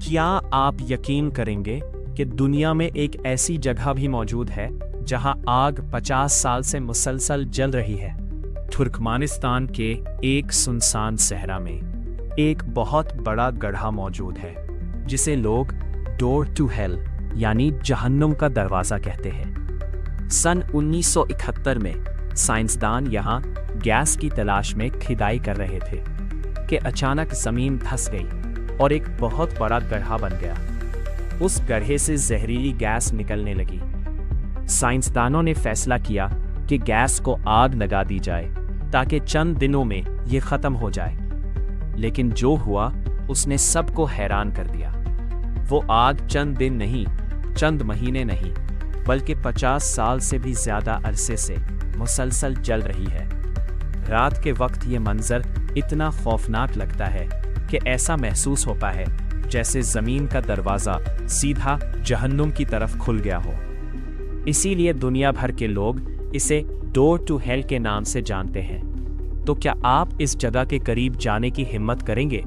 क्या आप यकीन करेंगे कि दुनिया में एक ऐसी जगह भी मौजूद है जहां आग 50 साल से मुसलसल जल रही है? तुर्कमानिस्तान के एक सुनसान सहरा में एक बहुत बड़ा गड्ढा मौजूद है जिसे लोग डोर टू हेल यानी जहन्नुम का दरवाज़ा कहते हैं। सन 1971 में साइंसदान यहाँ गैस की तलाश में खुदाई कर रहे थे कि अचानक ज़मीन धंस गई और एक बहुत बड़ा गड्ढा बन गया। उस गड्ढे से जहरीली गैस निकलने लगी। साइंसदानों ने फैसला किया कि गैस को आग लगा दी जाए ताकि चंद दिनों में ये ख़त्म हो जाए। लेकिन जो हुआ उसने सबको हैरान कर दिया। वो आग चंद दिन नहीं, चंद महीने नहीं, बल्कि 50 साल से भी ज़्यादा अरसे से मुसलसल जल रही है। रात के वक्त ये मंजर इतना खौफनाक लगता है कि ऐसा महसूस होता है जैसे ज़मीन का दरवाज़ा सीधा जहन्नुम की तरफ खुल गया हो। इसीलिए दुनिया भर के लोग इसे डोर टू हेल के नाम से जानते हैं। तो क्या आप इस जगह के करीब जाने की हिम्मत करेंगे?